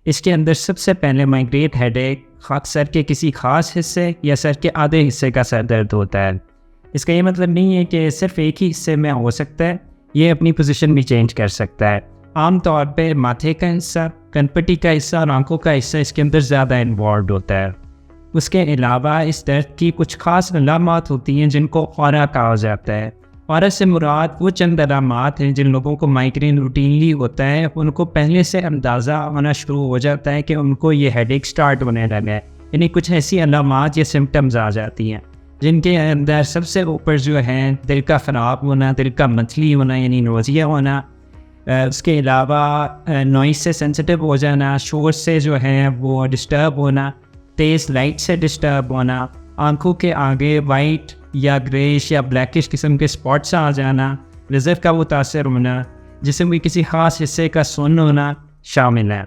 इसके अंदर सबसे पहले माइग्रेट हेडेक सर के किसी खास हिस्से या सर के आधे हिस्से का सर दर्द होता है। इसका ये मतलब नहीं है कि सिर्फ एक ही हिस्से में हो सकता है, ये अपनी पोजीशन भी चेंज कर सकता है। आम तौर पे माथे का हिस्सा, कनपट्टी का हिस्सा और आंखों का हिस्सा इसके अंदर ज़्यादा इन्वॉल्व होता है। उसके अलावा इस दर्द की कुछ खास अलामात होती हैं जिनको औरा कहा जाता है। औरा से मुराद वो चंद अलामात हैं जिन लोगों को माइग्रेन रूटीनली होता है, उनको पहले से अंदाज़ा होना शुरू हो जाता है कि उनको ये हेडेक स्टार्ट होने लगा है। यानी कुछ ऐसी अलामात या सिम्टम्स आ जाती हैं जिनके अंदर सबसे ऊपर जो है दिल का ख़राब होना, दिल का मतली होना यानी नोज़िया होना, उसके अलावा नॉइस से सेंसिटिव हो जाना, शोर से जो है वो डिस्टर्ब होना, तेज़ लाइट से डिस्टर्ब होना, आंखों के आगे वाइट या ग्रेश या ब्लैकिश किस्म के स्पॉट्स आ जाना, नज़र का मुतासर होना, जिसम में किसी ख़ास हिस्से का सुन्न होना शामिल है।